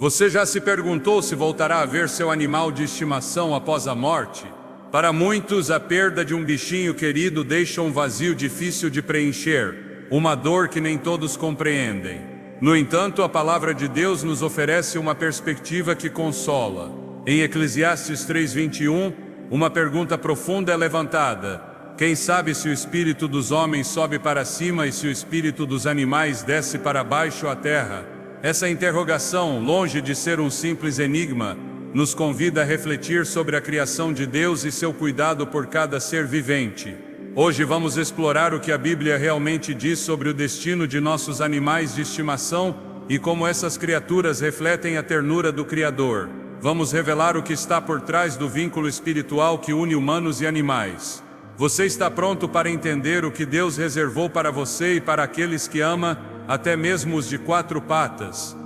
Você já se perguntou se voltará a ver seu animal de estimação após a morte? Para muitos, a perda de um bichinho querido deixa um vazio difícil de preencher, uma dor que nem todos compreendem. No entanto, a palavra de Deus nos oferece uma perspectiva que consola. Em Eclesiastes 3:21, uma pergunta profunda é levantada: quem sabe se o espírito dos homens sobe para cima e se o espírito dos animais desce para baixo à terra? Essa interrogação, longe de ser um simples enigma, nos convida a refletir sobre a criação de Deus e seu cuidado por cada ser vivente. Hoje vamos explorar o que a Bíblia realmente diz sobre o destino de nossos animais de estimação e como essas criaturas refletem a ternura do Criador. Vamos revelar o que está por trás do vínculo espiritual que une humanos e animais. Você está pronto para entender o que Deus reservou para você e para aqueles que ama, até mesmo os de quatro patas?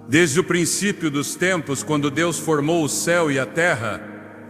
Desde o princípio dos tempos, quando Deus formou o céu e a terra,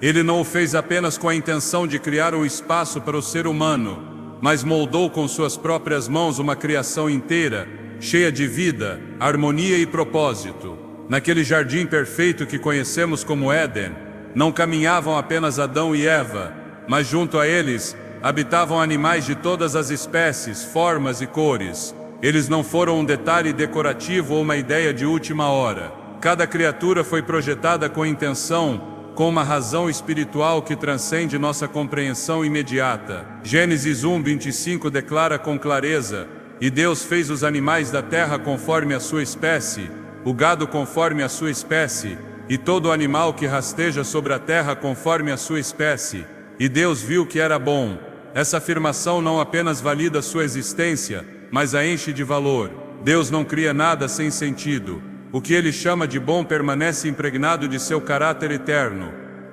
Ele não o fez apenas com a intenção de criar um espaço para o ser humano, mas moldou com suas próprias mãos uma criação inteira, cheia de vida, harmonia e propósito. Naquele jardim perfeito que conhecemos como Éden, não caminhavam apenas Adão e Eva, mas junto a eles habitavam animais de todas as espécies, formas e cores. Eles não foram um detalhe decorativo ou uma ideia de última hora. Cada criatura foi projetada com intenção, com uma razão espiritual que transcende nossa compreensão imediata. Gênesis 1:25 declara com clareza: e Deus fez os animais da terra conforme a sua espécie, o gado conforme a sua espécie, e todo animal que rasteja sobre a terra conforme a sua espécie. E Deus viu que era bom. Essa afirmação não apenas valida sua existência, mas a enche de valor. Deus não cria nada sem sentido. O que Ele chama de bom permanece impregnado de seu caráter eterno.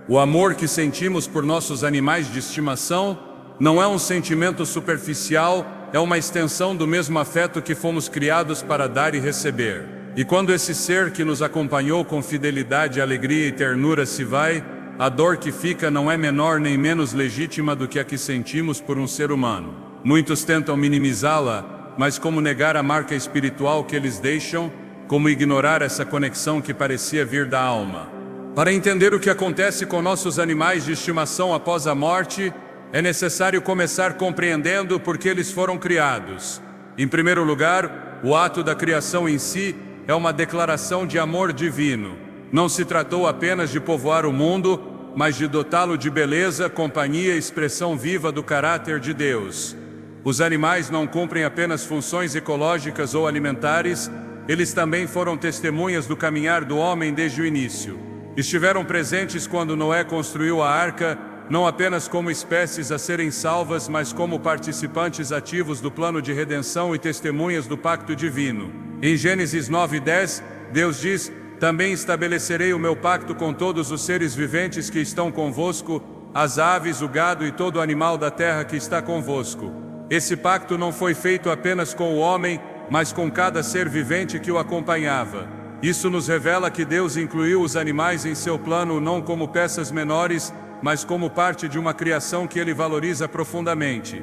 O amor que sentimos por nossos animais de estimação não é um sentimento superficial, é uma extensão do mesmo afeto que fomos criados para dar e receber. E quando esse ser que nos acompanhou com fidelidade, alegria e ternura se vai, a dor que fica não é menor nem menos legítima do que a que sentimos por um ser humano. Muitos tentam minimizá-la, mas como negar a marca espiritual que eles deixam? Como ignorar essa conexão que parecia vir da alma? Para entender o que acontece com nossos animais de estimação após a morte, é necessário começar compreendendo por que eles foram criados. Em primeiro lugar, o ato da criação em si é uma declaração de amor divino. Não se tratou apenas de povoar o mundo, mas de dotá-lo de beleza, companhia e expressão viva do caráter de Deus. Os animais não cumprem apenas funções ecológicas ou alimentares, eles também foram testemunhas do caminhar do homem desde o início. Estiveram presentes quando Noé construiu a arca, não apenas como espécies a serem salvas, mas como participantes ativos do plano de redenção e testemunhas do pacto divino. Em Gênesis 9:10, Deus diz: também estabelecerei o meu pacto com todos os seres viventes que estão convosco, as aves, o gado e todo animal da terra que está convosco. Esse pacto não foi feito apenas com o homem, mas com cada ser vivente que o acompanhava. Isso nos revela que Deus incluiu os animais em seu plano não como peças menores, mas como parte de uma criação que Ele valoriza profundamente.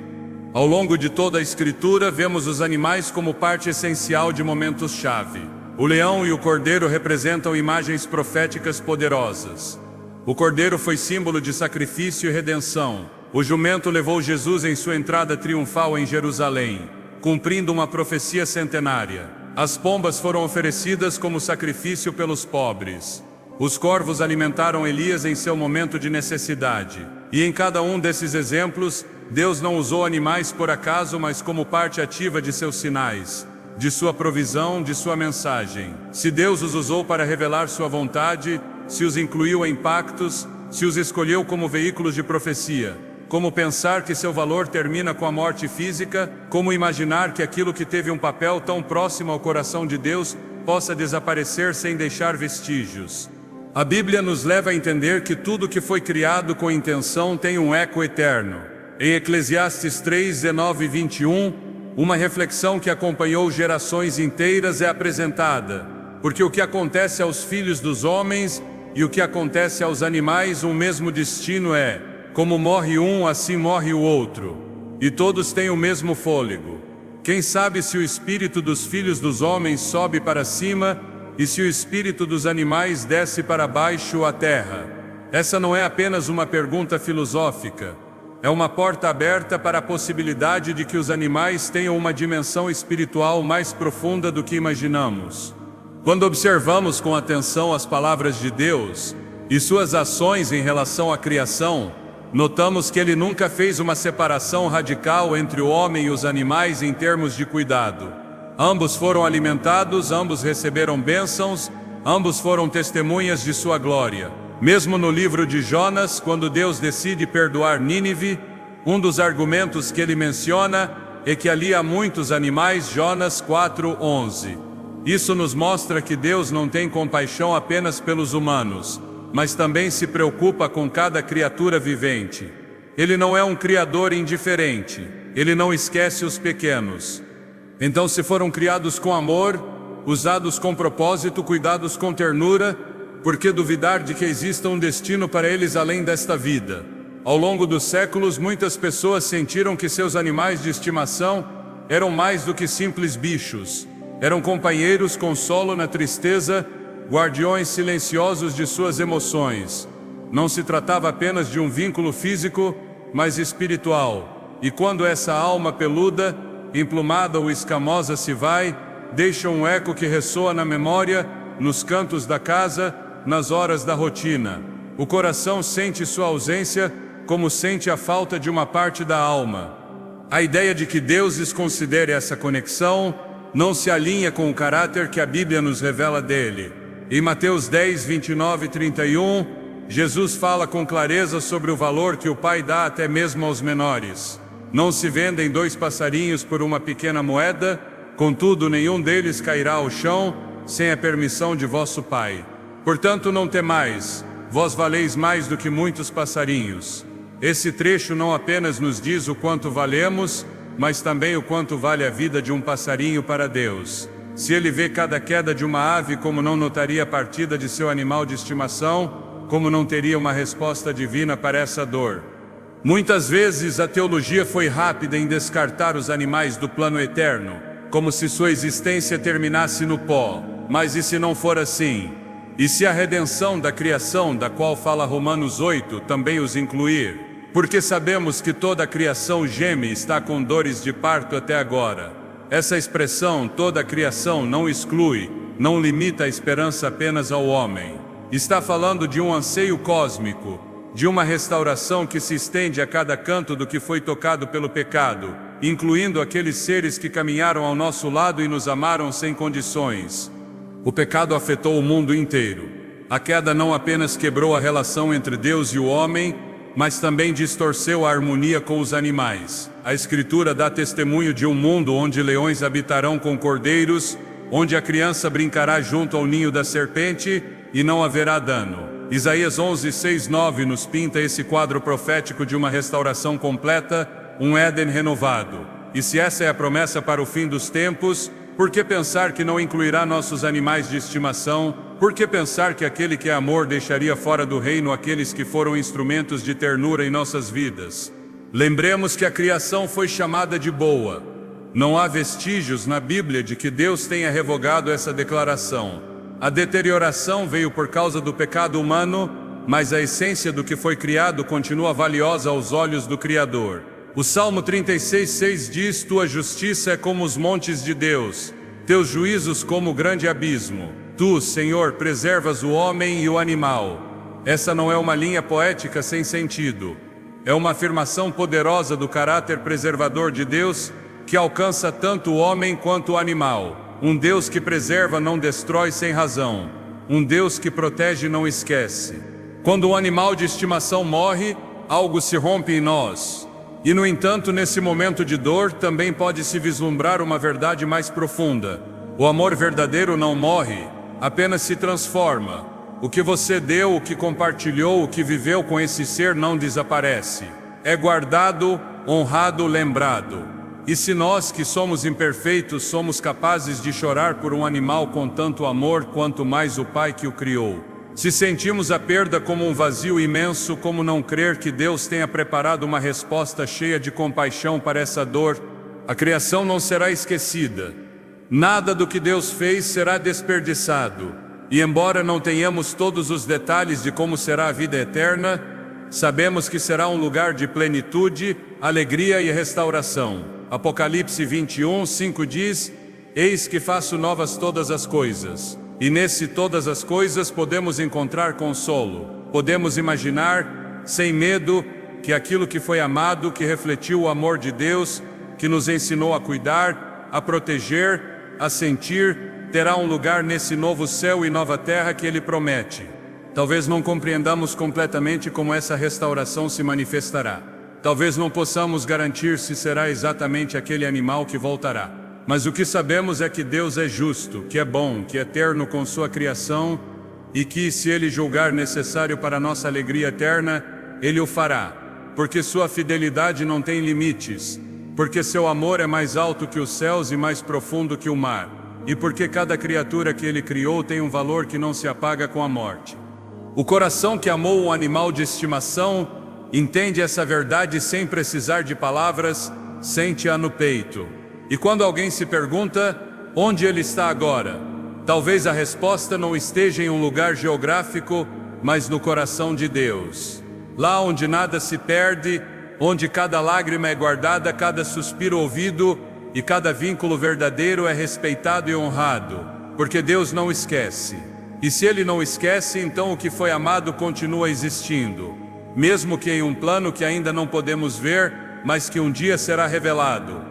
Ao longo de toda a Escritura, vemos os animais como parte essencial de momentos-chave. O leão e o cordeiro representam imagens proféticas poderosas. O cordeiro foi símbolo de sacrifício e redenção. O jumento levou Jesus em sua entrada triunfal em Jerusalém, cumprindo uma profecia centenária. As pombas foram oferecidas como sacrifício pelos pobres. Os corvos alimentaram Elias em seu momento de necessidade. E em cada um desses exemplos, Deus não usou animais por acaso, mas como parte ativa de seus sinais, de sua provisão, de sua mensagem. Se Deus os usou para revelar sua vontade, se os incluiu em pactos, se os escolheu como veículos de profecia, como pensar que seu valor termina com a morte física? Como imaginar que aquilo que teve um papel tão próximo ao coração de Deus possa desaparecer sem deixar vestígios? A Bíblia nos leva a entender que tudo que foi criado com intenção tem um eco eterno. Em Eclesiastes 3:19 e 21, uma reflexão que acompanhou gerações inteiras é apresentada. Porque o que acontece aos filhos dos homens e o que acontece aos animais, um mesmo destino é: como morre um, assim morre o outro. E todos têm o mesmo fôlego. Quem sabe se o espírito dos filhos dos homens sobe para cima e se o espírito dos animais desce para baixo à terra? Essa não é apenas uma pergunta filosófica. É uma porta aberta para a possibilidade de que os animais tenham uma dimensão espiritual mais profunda do que imaginamos. Quando observamos com atenção as palavras de Deus e suas ações em relação à criação, notamos que Ele nunca fez uma separação radical entre o homem e os animais em termos de cuidado. Ambos foram alimentados, ambos receberam bênçãos, ambos foram testemunhas de sua glória. Mesmo no livro de Jonas, quando Deus decide perdoar Nínive, um dos argumentos que ele menciona é que ali há muitos animais, Jonas 4:11. Isso nos mostra que Deus não tem compaixão apenas pelos humanos, mas também se preocupa com cada criatura vivente. Ele não é um criador indiferente, ele não esquece os pequenos. Então, se foram criados com amor, usados com propósito, cuidados com ternura, por que duvidar de que exista um destino para eles além desta vida? Ao longo dos séculos, muitas pessoas sentiram que seus animais de estimação eram mais do que simples bichos. Eram companheiros, consolo na tristeza, guardiões silenciosos de suas emoções. Não se tratava apenas de um vínculo físico, mas espiritual. E quando essa alma peluda, emplumada ou escamosa se vai, deixa um eco que ressoa na memória, nos cantos da casa, nas horas da rotina. O coração sente sua ausência, como sente a falta de uma parte da alma. A ideia de que Deus desconsidere essa conexão não se alinha com o caráter que a Bíblia nos revela dele. Em Mateus 10, 29 e 31, Jesus fala com clareza sobre o valor que o Pai dá até mesmo aos menores. Não se vendem 2 passarinhos por uma pequena moeda, contudo nenhum deles cairá ao chão sem a permissão de vosso Pai. Portanto, não temais, vós valeis mais do que muitos passarinhos. Esse trecho não apenas nos diz o quanto valemos, mas também o quanto vale a vida de um passarinho para Deus. Se Ele vê cada queda de uma ave, como não notaria a partida de seu animal de estimação, como não teria uma resposta divina para essa dor? Muitas vezes a teologia foi rápida em descartar os animais do plano eterno, como se sua existência terminasse no pó. Mas e se não for assim? E se a redenção da criação, da qual fala Romanos 8, também os incluir? Porque sabemos que toda a criação geme e está com dores de parto até agora. Essa expressão, toda a criação, não exclui, não limita a esperança apenas ao homem. Está falando de um anseio cósmico, de uma restauração que se estende a cada canto do que foi tocado pelo pecado, incluindo aqueles seres que caminharam ao nosso lado e nos amaram sem condições. O pecado afetou o mundo inteiro. A queda não apenas quebrou a relação entre Deus e o homem, mas também distorceu a harmonia com os animais. A Escritura dá testemunho de um mundo onde leões habitarão com cordeiros, onde a criança brincará junto ao ninho da serpente e não haverá dano. Isaías 11, 6, 9 nos pinta esse quadro profético de uma restauração completa, um Éden renovado. E se essa é a promessa para o fim dos tempos, por que pensar que não incluirá nossos animais de estimação? Por que pensar que aquele que é amor deixaria fora do reino aqueles que foram instrumentos de ternura em nossas vidas? Lembremos que a criação foi chamada de boa. Não há vestígios na Bíblia de que Deus tenha revogado essa declaração. A deterioração veio por causa do pecado humano, mas a essência do que foi criado continua valiosa aos olhos do Criador. O Salmo 36:6 diz: Tua justiça é como os montes de Deus, teus juízos como o grande abismo. Tu, Senhor, preservas o homem e o animal. Essa não é uma linha poética sem sentido. É uma afirmação poderosa do caráter preservador de Deus, que alcança tanto o homem quanto o animal. Um Deus que preserva não destrói sem razão. Um Deus que protege não esquece. Quando um animal de estimação morre, algo se rompe em nós. E no entanto, nesse momento de dor, também pode se vislumbrar uma verdade mais profunda. O amor verdadeiro não morre, apenas se transforma. O que você deu, o que compartilhou, o que viveu com esse ser não desaparece. É guardado, honrado, lembrado. E se nós, que somos imperfeitos, somos capazes de chorar por um animal com tanto amor, quanto mais o Pai que o criou? Se sentimos a perda como um vazio imenso, como não crer que Deus tenha preparado uma resposta cheia de compaixão para essa dor? A criação não será esquecida. Nada do que Deus fez será desperdiçado. E embora não tenhamos todos os detalhes de como será a vida eterna, sabemos que será um lugar de plenitude, alegria e restauração. Apocalipse 21:5 diz: Eis que faço novas todas as coisas. E nesse todas as coisas podemos encontrar consolo. Podemos imaginar, sem medo, que aquilo que foi amado, que refletiu o amor de Deus, que nos ensinou a cuidar, a proteger, a sentir, terá um lugar nesse novo céu e nova terra que Ele promete. Talvez não compreendamos completamente como essa restauração se manifestará. Talvez não possamos garantir se será exatamente aquele animal que voltará. Mas o que sabemos é que Deus é justo, que é bom, que é eterno com sua criação e que, se Ele julgar necessário para nossa alegria eterna, Ele o fará, porque sua fidelidade não tem limites, porque seu amor é mais alto que os céus e mais profundo que o mar, e porque cada criatura que Ele criou tem um valor que não se apaga com a morte. O coração que amou um animal de estimação entende essa verdade sem precisar de palavras, sente-a no peito. E quando alguém se pergunta onde ele está agora, talvez a resposta não esteja em um lugar geográfico, mas no coração de Deus. Lá onde nada se perde, onde cada lágrima é guardada, cada suspiro ouvido e cada vínculo verdadeiro é respeitado e honrado, porque Deus não esquece. E se Ele não esquece, então o que foi amado continua existindo, mesmo que em um plano que ainda não podemos ver, mas que um dia será revelado.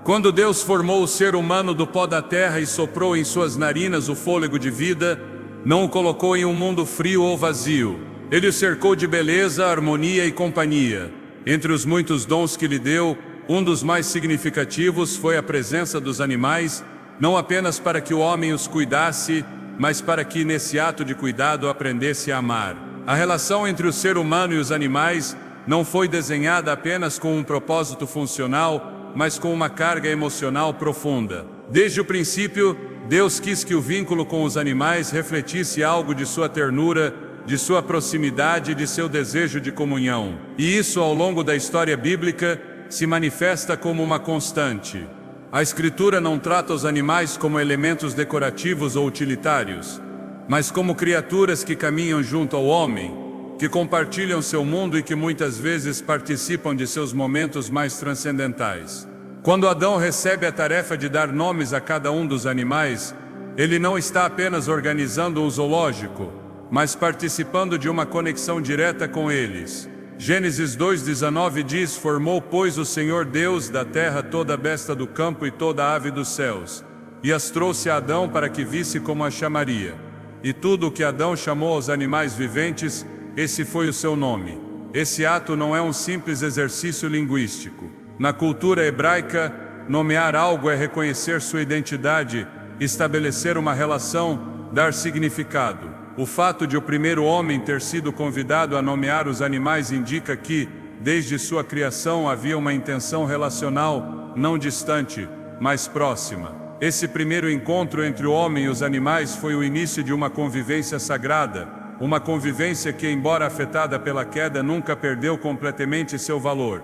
Quando Deus formou o ser humano do pó da terra e soprou em suas narinas o fôlego de vida, não o colocou em um mundo frio ou vazio. Ele o cercou de beleza, harmonia e companhia. Entre os muitos dons que lhe deu, um dos mais significativos foi a presença dos animais, não apenas para que o homem os cuidasse, mas para que nesse ato de cuidado aprendesse a amar. A relação entre o ser humano e os animais não foi desenhada apenas com um propósito funcional, mas com uma carga emocional profunda. Desde o princípio, Deus quis que o vínculo com os animais refletisse algo de sua ternura, de sua proximidade e de seu desejo de comunhão. E isso, ao longo da história bíblica, se manifesta como uma constante. A Escritura não trata os animais como elementos decorativos ou utilitários, mas como criaturas que caminham junto ao homem, que compartilham seu mundo e que muitas vezes participam de seus momentos mais transcendentais. Quando Adão recebe a tarefa de dar nomes a cada um dos animais, ele não está apenas organizando um zoológico, mas participando de uma conexão direta com eles. Gênesis 2:19 diz: Formou, pois, o Senhor Deus da terra toda a besta do campo e toda a ave dos céus, e as trouxe a Adão para que visse como a chamaria. E tudo o que Adão chamou aos animais viventes, esse foi o seu nome. Esse ato não é um simples exercício linguístico. Na cultura hebraica, nomear algo é reconhecer sua identidade, estabelecer uma relação, dar significado. O fato de o primeiro homem ter sido convidado a nomear os animais indica que, desde sua criação, havia uma intenção relacional, não distante, mas próxima. Esse primeiro encontro entre o homem e os animais foi o início de uma convivência sagrada, uma convivência que, embora afetada pela queda, nunca perdeu completamente seu valor.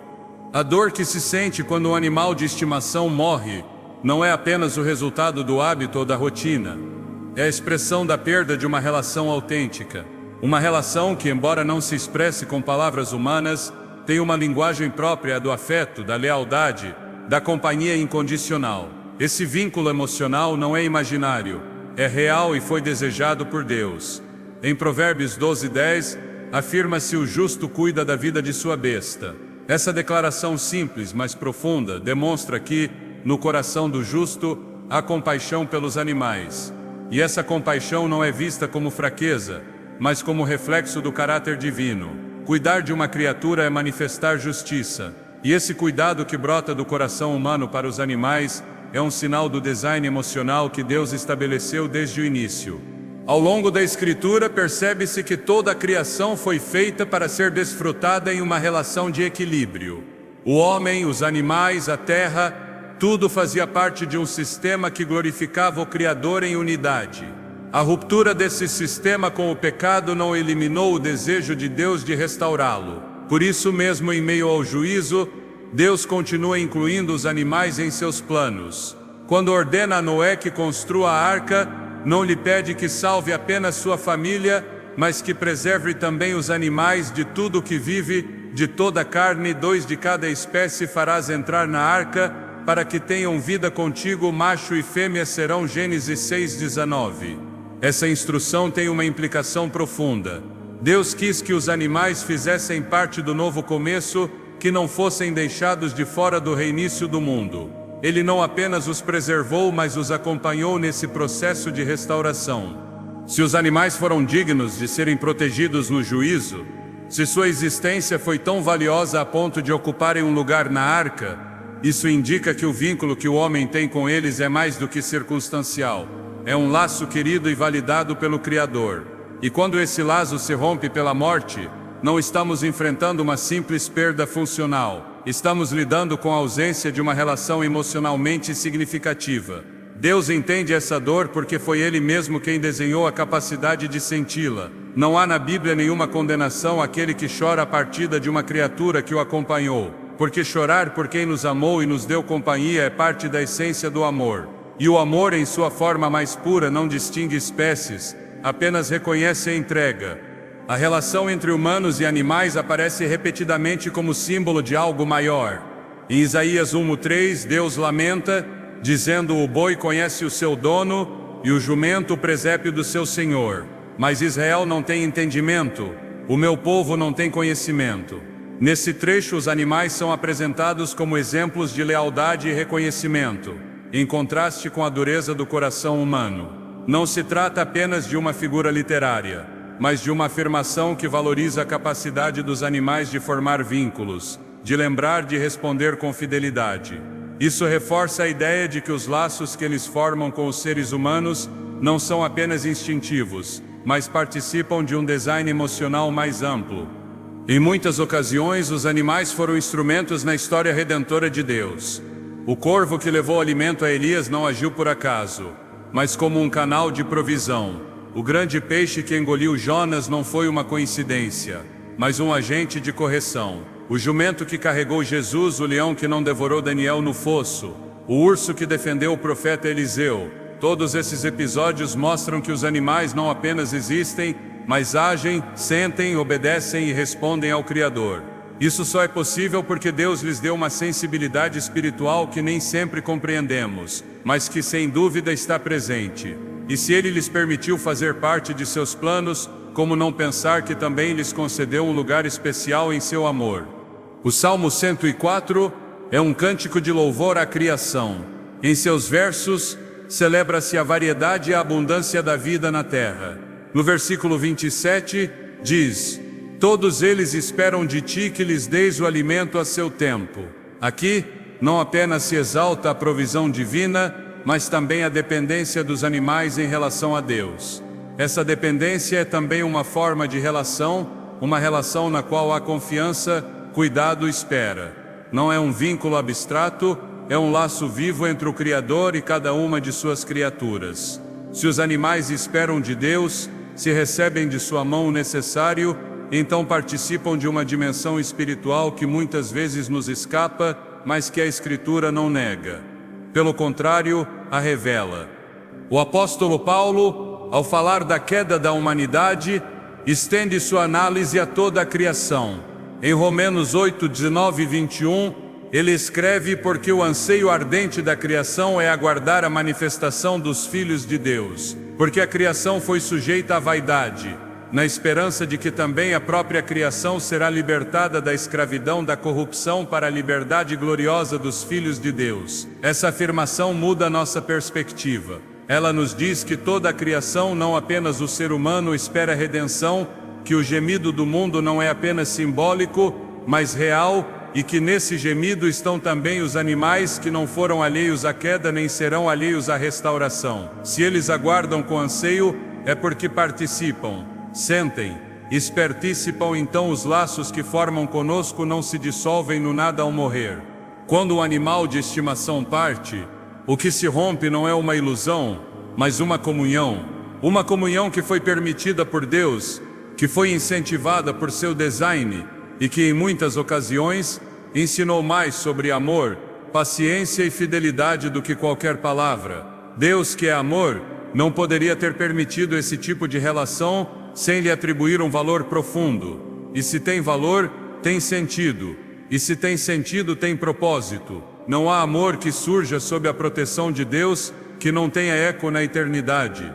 A dor que se sente quando um animal de estimação morre não é apenas o resultado do hábito ou da rotina. É a expressão da perda de uma relação autêntica. Uma relação que, embora não se expresse com palavras humanas, tem uma linguagem própria do afeto, da lealdade, da companhia incondicional. Esse vínculo emocional não é imaginário, é real e foi desejado por Deus. Em Provérbios 12:10, afirma-se: o justo cuida da vida de sua besta. Essa declaração simples, mas profunda, demonstra que, no coração do justo, há compaixão pelos animais. E essa compaixão não é vista como fraqueza, mas como reflexo do caráter divino. Cuidar de uma criatura é manifestar justiça. E esse cuidado que brota do coração humano para os animais é um sinal do design emocional que Deus estabeleceu desde o início. Ao longo da Escritura, percebe-se que toda a criação foi feita para ser desfrutada em uma relação de equilíbrio. O homem, os animais, a terra, tudo fazia parte de um sistema que glorificava o Criador em unidade. A ruptura desse sistema com o pecado não eliminou o desejo de Deus de restaurá-lo. Por isso mesmo, em meio ao juízo, Deus continua incluindo os animais em seus planos. Quando ordena a Noé que construa a arca, não lhe pede que salve apenas sua família, mas que preserve também os animais de tudo o que vive, de toda a carne, 2 de cada espécie farás entrar na arca, para que tenham vida contigo, macho e fêmea serão. Gênesis 6:19. Essa instrução tem uma implicação profunda. Deus quis que os animais fizessem parte do novo começo, que não fossem deixados de fora do reinício do mundo. Ele não apenas os preservou, mas os acompanhou nesse processo de restauração. Se os animais foram dignos de serem protegidos no juízo, se sua existência foi tão valiosa a ponto de ocuparem um lugar na arca, isso indica que o vínculo que o homem tem com eles é mais do que circunstancial. É um laço querido e validado pelo Criador. E quando esse laço se rompe pela morte, não estamos enfrentando uma simples perda funcional. Estamos lidando com a ausência de uma relação emocionalmente significativa. Deus entende essa dor porque foi Ele mesmo quem desenhou a capacidade de senti-la. Não há na Bíblia nenhuma condenação àquele que chora a partida de uma criatura que o acompanhou, porque chorar por quem nos amou e nos deu companhia é parte da essência do amor. E o amor em sua forma mais pura não distingue espécies, apenas reconhece a entrega. A relação entre humanos e animais aparece repetidamente como símbolo de algo maior. Em Isaías 1:3, Deus lamenta, dizendo: o boi conhece o seu dono e o jumento o presépio do seu senhor. Mas Israel não tem entendimento, o meu povo não tem conhecimento. Nesse trecho, os animais são apresentados como exemplos de lealdade e reconhecimento, em contraste com a dureza do coração humano. Não se trata apenas de uma figura literária, mas de uma afirmação que valoriza a capacidade dos animais de formar vínculos, de lembrar, de responder com fidelidade. Isso reforça a ideia de que os laços que eles formam com os seres humanos não são apenas instintivos, mas participam de um design emocional mais amplo. Em muitas ocasiões, os animais foram instrumentos na história redentora de Deus. O corvo que levou alimento a Elias não agiu por acaso, mas como um canal de provisão. O grande peixe que engoliu Jonas não foi uma coincidência, mas um agente de correção. O jumento que carregou Jesus, o leão que não devorou Daniel no fosso, o urso que defendeu o profeta Eliseu. Todos esses episódios mostram que os animais não apenas existem, mas agem, sentem, obedecem e respondem ao Criador. Isso só é possível porque Deus lhes deu uma sensibilidade espiritual que nem sempre compreendemos, mas que sem dúvida está presente. E se Ele lhes permitiu fazer parte de seus planos, como não pensar que também lhes concedeu um lugar especial em seu amor? O Salmo 104 é um cântico de louvor à criação. Em seus versos, celebra-se a variedade e a abundância da vida na terra. No versículo 27, diz: todos eles esperam de ti que lhes deis o alimento a seu tempo. Aqui, não apenas se exalta a provisão divina, mas também a dependência dos animais em relação a Deus. Essa dependência é também uma forma de relação, uma relação na qual há confiança, cuidado e espera. Não é um vínculo abstrato, é um laço vivo entre o Criador e cada uma de suas criaturas. Se os animais esperam de Deus, se recebem de sua mão o necessário, então participam de uma dimensão espiritual que muitas vezes nos escapa, mas que a Escritura não nega. Pelo contrário, a revela. O apóstolo Paulo, ao falar da queda da humanidade, estende sua análise a toda a criação. Em Romanos 8, 19 e 21, ele escreve: porque o anseio ardente da criação é aguardar a manifestação dos filhos de Deus. Porque a criação foi sujeita à vaidade, na esperança de que também a própria criação será libertada da escravidão da corrupção para a liberdade gloriosa dos filhos de Deus. Essa afirmação muda a nossa perspectiva. Ela nos diz que toda a criação, não apenas o ser humano, espera a redenção, que o gemido do mundo não é apenas simbólico, mas real, e que nesse gemido estão também os animais que não foram alheios à queda nem serão alheios à restauração. Se eles aguardam com anseio, é porque participam, sentem, participam. Então os laços que formam conosco não se dissolvem no nada ao morrer. Quando um animal de estimação parte, o que se rompe não é uma ilusão, mas uma comunhão que foi permitida por Deus, que foi incentivada por seu design e que em muitas ocasiões ensinou mais sobre amor, paciência e fidelidade do que qualquer palavra. Deus, que é amor, não poderia ter permitido esse tipo de relação sem lhe atribuir um valor profundo. E se tem valor, tem sentido. E se tem sentido, tem propósito. Não há amor que surja sob a proteção de Deus que não tenha eco na eternidade.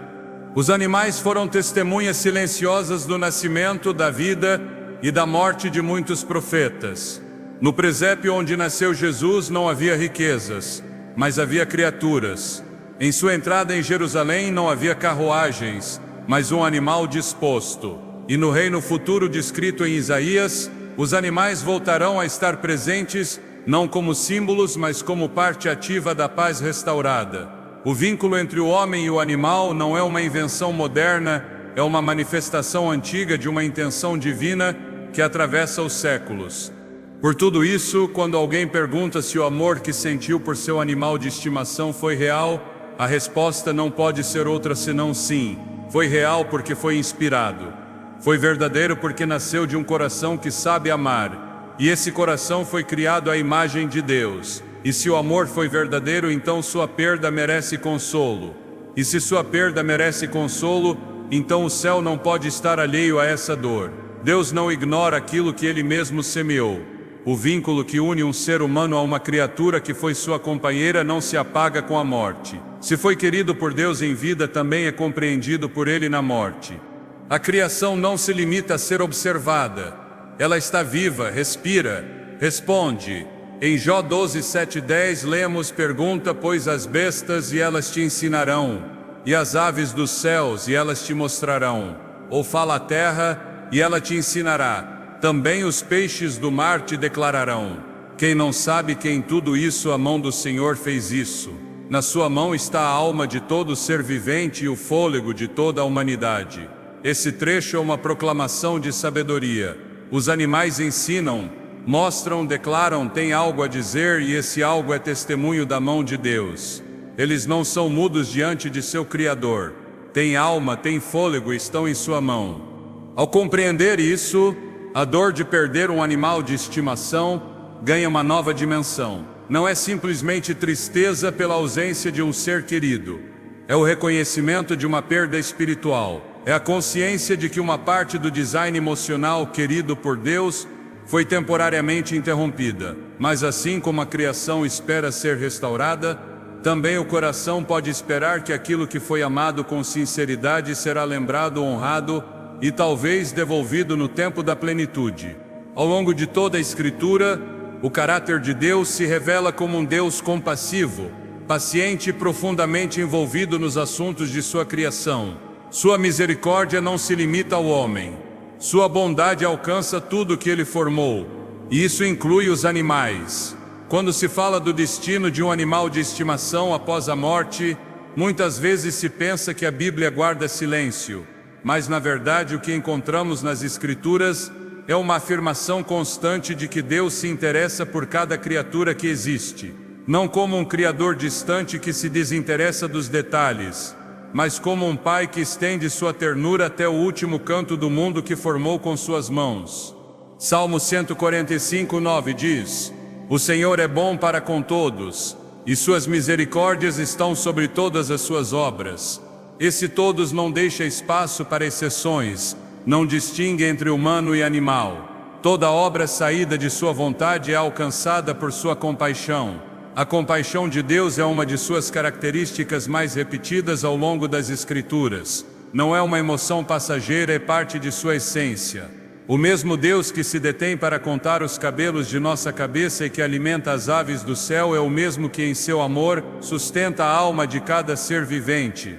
Os animais foram testemunhas silenciosas do nascimento, da vida e da morte de muitos profetas. No presépio onde nasceu Jesus não havia riquezas, mas havia criaturas. Em sua entrada em Jerusalém não havia carruagens, mas um animal disposto. E no reino futuro descrito em Isaías, os animais voltarão a estar presentes, não como símbolos, mas como parte ativa da paz restaurada. O vínculo entre o homem e o animal não é uma invenção moderna, é uma manifestação antiga de uma intenção divina que atravessa os séculos. Por tudo isso, quando alguém pergunta se o amor que sentiu por seu animal de estimação foi real, a resposta não pode ser outra senão sim. Foi real porque foi inspirado. Foi verdadeiro porque nasceu de um coração que sabe amar. E esse coração foi criado à imagem de Deus. E se o amor foi verdadeiro, então sua perda merece consolo. E se sua perda merece consolo, então o céu não pode estar alheio a essa dor. Deus não ignora aquilo que Ele mesmo semeou. O vínculo que une um ser humano a uma criatura que foi sua companheira não se apaga com a morte. Se foi querido por Deus em vida, também é compreendido por Ele na morte. A criação não se limita a ser observada. Ela está viva, respira, responde. Em Jó 12, 7, 10 lemos: pergunta, pois, as bestas e elas te ensinarão, e as aves dos céus e elas te mostrarão. Ou fala a terra e ela te ensinará. Também os peixes do mar te declararão. Quem não sabe que em tudo isso a mão do Senhor fez isso? Na sua mão está a alma de todo ser vivente e o fôlego de toda a humanidade. Esse trecho é uma proclamação de sabedoria. Os animais ensinam, mostram, declaram, têm algo a dizer, e esse algo é testemunho da mão de Deus. Eles não são mudos diante de seu Criador. Têm alma, têm fôlego e estão em sua mão. Ao compreender isso, a dor de perder um animal de estimação ganha uma nova dimensão. Não é simplesmente tristeza pela ausência de um ser querido. É o reconhecimento de uma perda espiritual. É a consciência de que uma parte do design emocional querido por Deus foi temporariamente interrompida. Mas assim como a criação espera ser restaurada, também o coração pode esperar que aquilo que foi amado com sinceridade será lembrado, honrado e talvez devolvido no tempo da plenitude. Ao longo de toda a Escritura, o caráter de Deus se revela como um Deus compassivo, paciente e profundamente envolvido nos assuntos de sua criação. Sua misericórdia não se limita ao homem. Sua bondade alcança tudo o que Ele formou, e isso inclui os animais. Quando se fala do destino de um animal de estimação após a morte, muitas vezes se pensa que a Bíblia guarda silêncio. Mas na verdade o que encontramos nas Escrituras é uma afirmação constante de que Deus se interessa por cada criatura que existe. Não como um Criador distante que se desinteressa dos detalhes, mas como um Pai que estende sua ternura até o último canto do mundo que formou com suas mãos. Salmo 145, 9 diz: o Senhor é bom para com todos, e suas misericórdias estão sobre todas as suas obras. Esse todos não deixa espaço para exceções, não distingue entre humano e animal. Toda obra saída de sua vontade é alcançada por sua compaixão. A compaixão de Deus é uma de suas características mais repetidas ao longo das Escrituras. Não é uma emoção passageira, é parte de sua essência. O mesmo Deus que se detém para contar os cabelos de nossa cabeça e que alimenta as aves do céu é o mesmo que em seu amor sustenta a alma de cada ser vivente.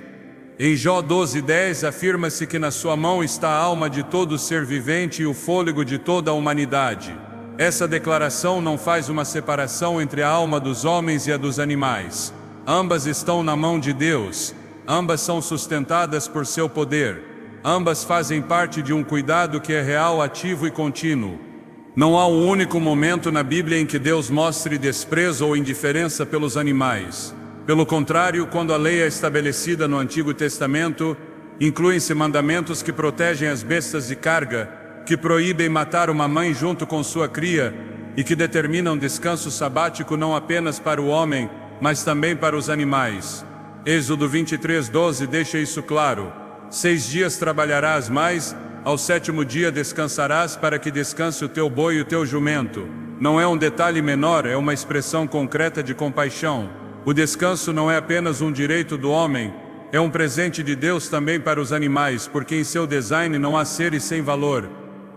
Em Jó 12:10 afirma-se que na sua mão está a alma de todo ser vivente e o fôlego de toda a humanidade. Essa declaração não faz uma separação entre a alma dos homens e a dos animais. Ambas estão na mão de Deus, ambas são sustentadas por seu poder, ambas fazem parte de um cuidado que é real, ativo e contínuo. Não há um único momento na Bíblia em que Deus mostre desprezo ou indiferença pelos animais. Pelo contrário, quando a lei é estabelecida no Antigo Testamento, incluem-se mandamentos que protegem as bestas de carga, que proíbem matar uma mãe junto com sua cria, e que determinam descanso sabático não apenas para o homem, mas também para os animais. Êxodo 23:12 deixa isso claro. 6 dias trabalharás mais, ao 7º dia descansarás para que descanse o teu boi e o teu jumento. Não é um detalhe menor, é uma expressão concreta de compaixão. O descanso não é apenas um direito do homem, é um presente de Deus também para os animais, porque em seu design não há seres sem valor.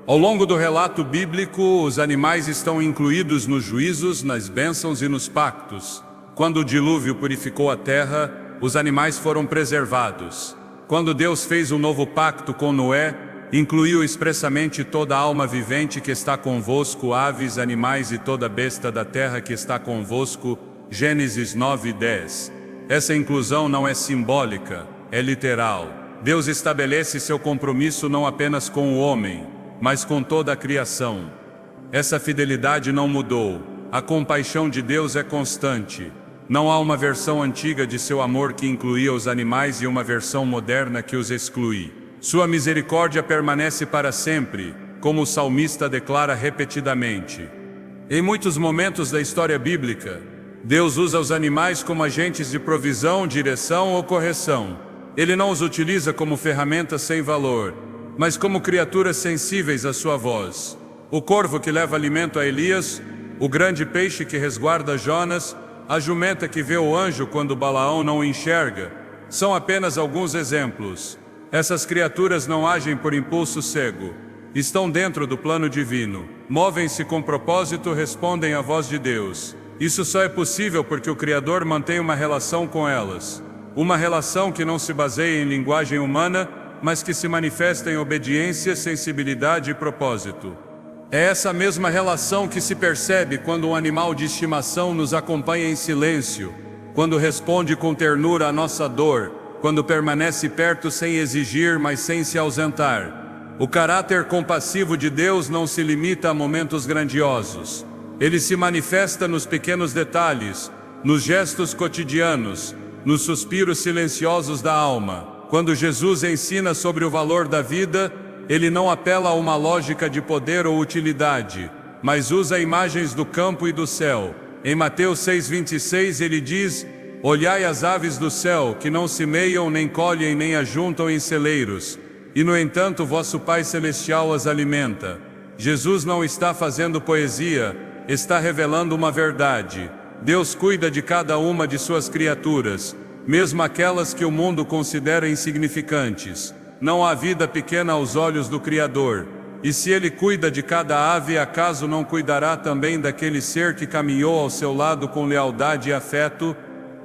Ao longo do relato bíblico, os animais estão incluídos nos juízos, nas bênçãos e nos pactos. Quando o dilúvio purificou a terra, os animais foram preservados. Quando Deus fez um novo pacto com Noé, incluiu expressamente toda alma vivente que está convosco, aves, animais e toda besta da terra que está convosco. Gênesis 9:10. Essa inclusão não é simbólica, é literal. Deus estabelece seu compromisso não apenas com o homem, mas com toda a criação. Essa fidelidade não mudou. A compaixão de Deus é constante. Não há uma versão antiga de seu amor que incluía os animais e uma versão moderna que os exclui. Sua misericórdia permanece para sempre, como o salmista declara repetidamente. Em muitos momentos da história bíblica, Deus usa os animais como agentes de provisão, direção ou correção. Ele não os utiliza como ferramentas sem valor, mas como criaturas sensíveis à sua voz. O corvo que leva alimento a Elias, o grande peixe que resguarda Jonas, a jumenta que vê o anjo quando Balaão não o enxerga, são apenas alguns exemplos. Essas criaturas não agem por impulso cego. Estão dentro do plano divino. Movem-se com propósito, respondem à voz de Deus. Isso só é possível porque o Criador mantém uma relação com elas. Uma relação que não se baseia em linguagem humana, mas que se manifesta em obediência, sensibilidade e propósito. É essa mesma relação que se percebe quando um animal de estimação nos acompanha em silêncio, quando responde com ternura à nossa dor, quando permanece perto sem exigir, mas sem se ausentar. O caráter compassivo de Deus não se limita a momentos grandiosos. Ele se manifesta nos pequenos detalhes, nos gestos cotidianos, nos suspiros silenciosos da alma. Quando Jesus ensina sobre o valor da vida, ele não apela a uma lógica de poder ou utilidade, mas usa imagens do campo e do céu. Em Mateus 6:26 ele diz: olhai as aves do céu, que não semeiam, nem colhem, nem ajuntam em celeiros, e no entanto vosso Pai Celestial as alimenta. Jesus não está fazendo poesia, está revelando uma verdade. Deus cuida de cada uma de suas criaturas, mesmo aquelas que o mundo considera insignificantes. Não há vida pequena aos olhos do Criador. E se Ele cuida de cada ave, acaso não cuidará também daquele ser que caminhou ao seu lado com lealdade e afeto?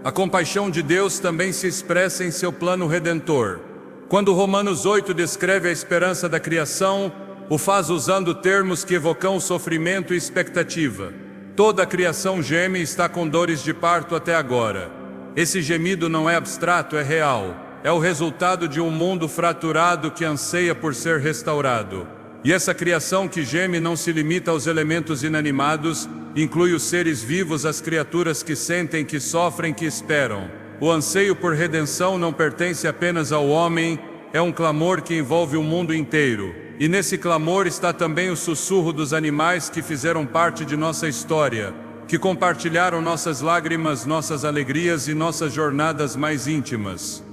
A compaixão de Deus também se expressa em seu plano redentor. Quando Romanos 8 descreve a esperança da criação, o faz usando termos que evocam sofrimento e expectativa. Toda a criação geme e está com dores de parto até agora. Esse gemido não é abstrato, é real. É o resultado de um mundo fraturado que anseia por ser restaurado. E essa criação que geme não se limita aos elementos inanimados, inclui os seres vivos, as criaturas que sentem, que sofrem, que esperam. O anseio por redenção não pertence apenas ao homem, é um clamor que envolve o mundo inteiro. E nesse clamor está também o sussurro dos animais que fizeram parte de nossa história, que compartilharam nossas lágrimas, nossas alegrias e nossas jornadas mais íntimas.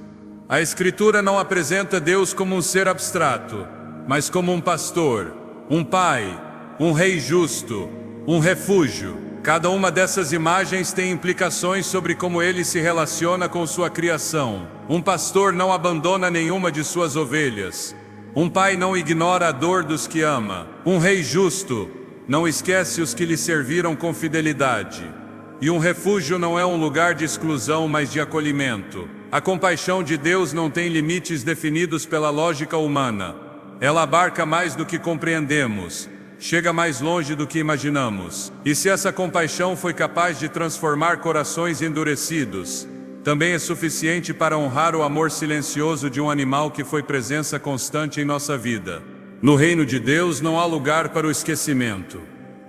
A Escritura não apresenta Deus como um ser abstrato, mas como um pastor, um pai, um rei justo, um refúgio. Cada uma dessas imagens tem implicações sobre como ele se relaciona com sua criação. Um pastor não abandona nenhuma de suas ovelhas. Um pai não ignora a dor dos que ama. Um rei justo não esquece os que lhe serviram com fidelidade. E um refúgio não é um lugar de exclusão, mas de acolhimento. A compaixão de Deus não tem limites definidos pela lógica humana. Ela abarca mais do que compreendemos, chega mais longe do que imaginamos. E se essa compaixão foi capaz de transformar corações endurecidos, também é suficiente para honrar o amor silencioso de um animal que foi presença constante em nossa vida. No reino de Deus não há lugar para o esquecimento.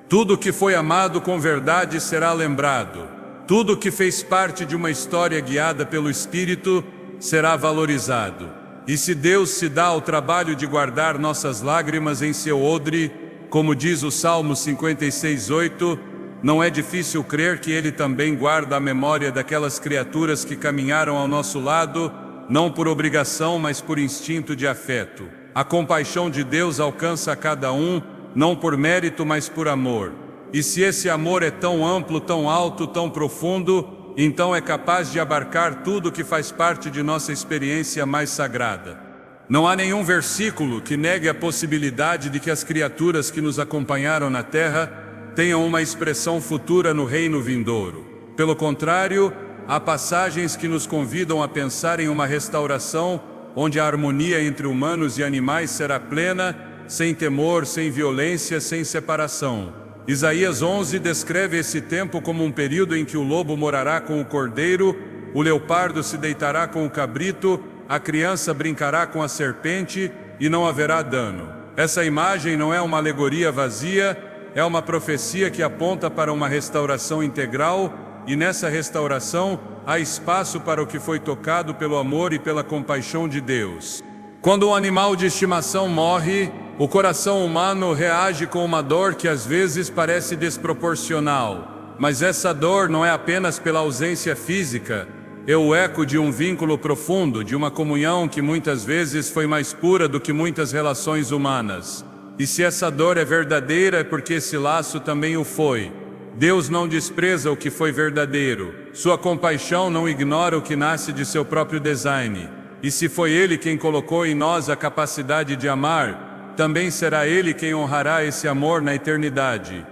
Tudo que foi amado com verdade será lembrado. Tudo que fez parte de uma história guiada pelo Espírito será valorizado. E se Deus se dá ao trabalho de guardar nossas lágrimas em seu odre, como diz o Salmo 56:8, não é difícil crer que Ele também guarda a memória daquelas criaturas que caminharam ao nosso lado, não por obrigação, mas por instinto de afeto. A compaixão de Deus alcança a cada um, não por mérito, mas por amor. E se esse amor é tão amplo, tão alto, tão profundo, então é capaz de abarcar tudo que faz parte de nossa experiência mais sagrada. Não há nenhum versículo que negue a possibilidade de que as criaturas que nos acompanharam na terra tenham uma expressão futura no reino vindouro. Pelo contrário, há passagens que nos convidam a pensar em uma restauração onde a harmonia entre humanos e animais será plena, sem temor, sem violência, sem separação. Isaías 11 descreve esse tempo como um período em que o lobo morará com o cordeiro, o leopardo se deitará com o cabrito, a criança brincará com a serpente e não haverá dano. Essa imagem não é uma alegoria vazia, é uma profecia que aponta para uma restauração integral, e nessa restauração há espaço para o que foi tocado pelo amor e pela compaixão de Deus. Quando um animal de estimação morre, o coração humano reage com uma dor que às vezes parece desproporcional. Mas essa dor não é apenas pela ausência física, é o eco de um vínculo profundo, de uma comunhão que muitas vezes foi mais pura do que muitas relações humanas. E se essa dor é verdadeira, é porque esse laço também o foi. Deus não despreza o que foi verdadeiro. Sua compaixão não ignora o que nasce de seu próprio design. E se foi Ele quem colocou em nós a capacidade de amar, também será Ele quem honrará esse amor na eternidade.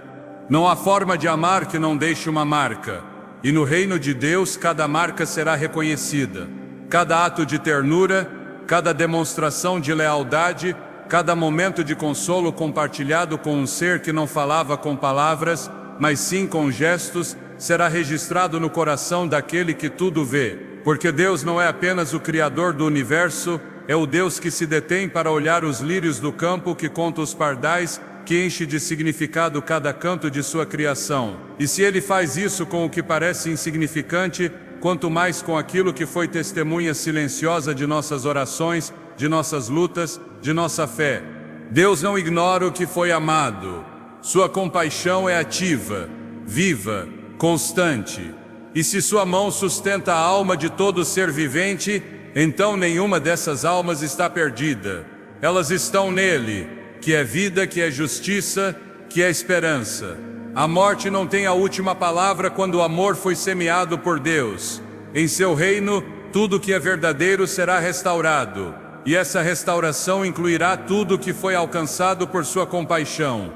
Não há forma de amar que não deixe uma marca. E no reino de Deus, cada marca será reconhecida. Cada ato de ternura, cada demonstração de lealdade, cada momento de consolo compartilhado com um ser que não falava com palavras, mas sim com gestos, será registrado no coração daquele que tudo vê. Porque Deus não é apenas o Criador do universo, é o Deus que se detém para olhar os lírios do campo, que conta os pardais, que enche de significado cada canto de sua criação. E se Ele faz isso com o que parece insignificante, quanto mais com aquilo que foi testemunha silenciosa de nossas orações, de nossas lutas, de nossa fé. Deus não ignora o que foi amado. Sua compaixão é ativa, viva, constante. E se sua mão sustenta a alma de todo ser vivente, então nenhuma dessas almas está perdida. Elas estão nele, que é vida, que é justiça, que é esperança. A morte não tem a última palavra quando o amor foi semeado por Deus. Em seu reino, tudo que é verdadeiro será restaurado. E essa restauração incluirá tudo que foi alcançado por sua compaixão.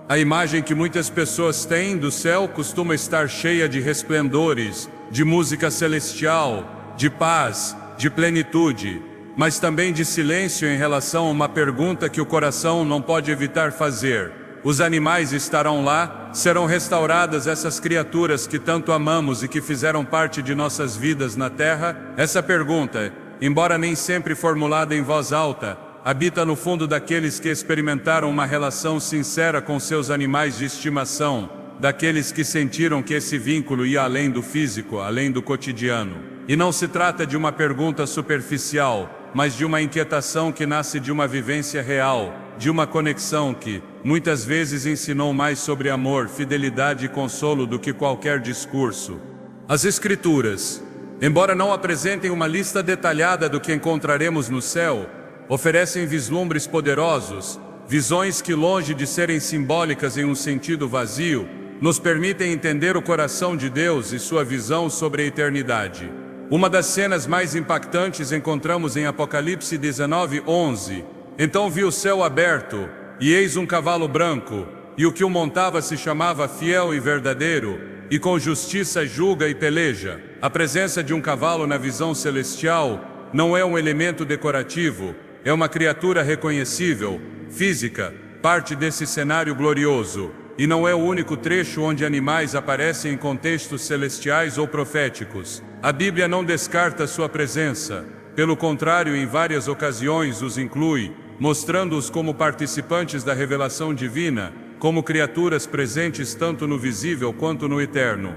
A imagem que muitas pessoas têm do céu costuma estar cheia de resplendores, de música celestial, de paz, de plenitude, mas também de silêncio em relação a uma pergunta que o coração não pode evitar fazer. Os animais estarão lá, serão restauradas essas criaturas que tanto amamos e que fizeram parte de nossas vidas na terra? Essa pergunta, embora nem sempre formulada em voz alta, habita no fundo daqueles que experimentaram uma relação sincera com seus animais de estimação, daqueles que sentiram que esse vínculo ia além do físico, além do cotidiano. E não se trata de uma pergunta superficial, mas de uma inquietação que nasce de uma vivência real, de uma conexão que, muitas vezes, ensinou mais sobre amor, fidelidade e consolo do que qualquer discurso. As Escrituras, embora não apresentem uma lista detalhada do que encontraremos no céu, oferecem vislumbres poderosos, visões que, longe de serem simbólicas em um sentido vazio, nos permitem entender o coração de Deus e sua visão sobre a eternidade. Uma das cenas mais impactantes encontramos em Apocalipse 19:11. Então vi o céu aberto, e eis um cavalo branco, e o que o montava se chamava Fiel e Verdadeiro, e com justiça julga e peleja. A presença de um cavalo na visão celestial não é um elemento decorativo, é uma criatura reconhecível, física, parte desse cenário glorioso. E não é o único trecho onde animais aparecem em contextos celestiais ou proféticos. A Bíblia não descarta sua presença, pelo contrário, em várias ocasiões os inclui, mostrando-os como participantes da revelação divina, como criaturas presentes tanto no visível quanto no eterno.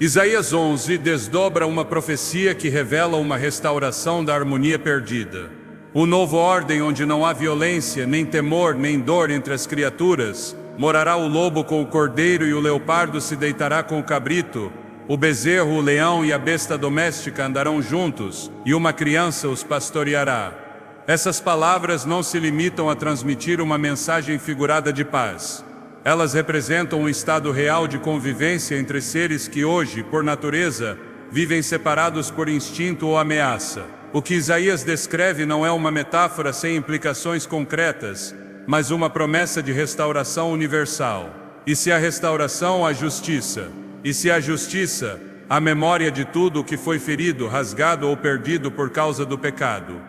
Isaías 11 desdobra uma profecia que revela uma restauração da harmonia perdida. Uma nova ordem onde não há violência, nem temor, nem dor entre as criaturas, Morará o lobo com o cordeiro e o leopardo se deitará com o cabrito. O bezerro, o leão e a besta doméstica andarão juntos, e uma criança os pastoreará. Essas palavras não se limitam a transmitir uma mensagem figurada de paz. Elas representam um estado real de convivência entre seres que hoje, por natureza, vivem separados por instinto ou ameaça. O que Isaías descreve não é uma metáfora sem implicações concretas, mas uma promessa de restauração universal. E se a restauração, a justiça. E se a justiça, a memória de tudo o que foi ferido, rasgado ou perdido por causa do pecado.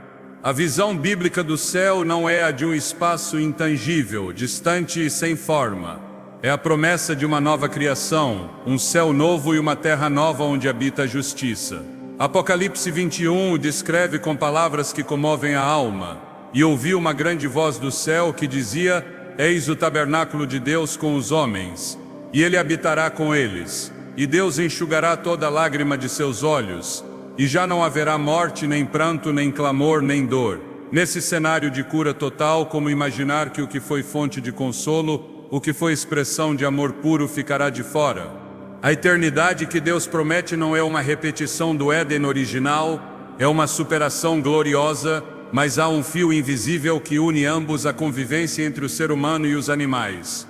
A visão bíblica do céu não é a de um espaço intangível, distante e sem forma. É a promessa de uma nova criação, um céu novo e uma terra nova onde habita a justiça. Apocalipse 21 o descreve com palavras que comovem a alma. E ouvi uma grande voz do céu que dizia: Eis o tabernáculo de Deus com os homens, e ele habitará com eles. E Deus enxugará toda lágrima de seus olhos, e já não haverá morte, nem pranto, nem clamor, nem dor. Nesse cenário de cura total, como imaginar que o que foi fonte de consolo, o que foi expressão de amor puro, ficará de fora? A eternidade que Deus promete não é uma repetição do Éden original, é uma superação gloriosa, mas há um fio invisível que une ambos, a convivência entre o ser humano e os animais.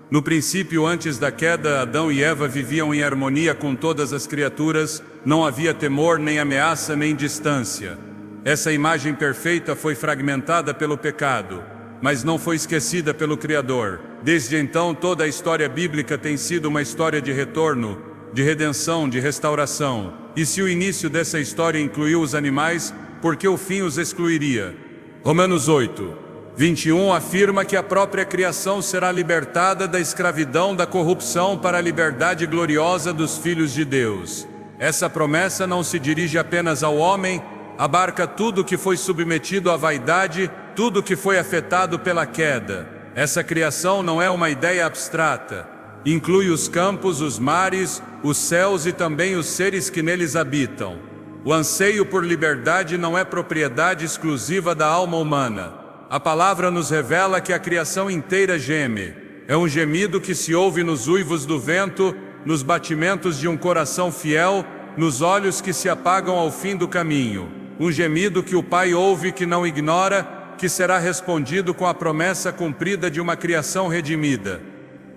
No princípio, antes da queda, Adão e Eva viviam em harmonia com todas as criaturas, não havia temor, nem ameaça, nem distância. Essa imagem perfeita foi fragmentada pelo pecado, mas não foi esquecida pelo Criador. Desde então, toda a história bíblica tem sido uma história de retorno, de redenção, de restauração. E se o início dessa história incluiu os animais, por que o fim os excluiria? Romanos 8:21 afirma que a própria criação será libertada da escravidão da corrupção para a liberdade gloriosa dos filhos de Deus. Essa promessa não se dirige apenas ao homem, abarca tudo que foi submetido à vaidade, tudo que foi afetado pela queda. Essa criação não é uma ideia abstrata. Inclui os campos, os mares, os céus e também os seres que neles habitam. O anseio por liberdade não é propriedade exclusiva da alma humana. A palavra nos revela que a criação inteira geme. É um gemido que se ouve nos uivos do vento, nos batimentos de um coração fiel, nos olhos que se apagam ao fim do caminho. Um gemido que o Pai ouve, que não ignora, que será respondido com a promessa cumprida de uma criação redimida.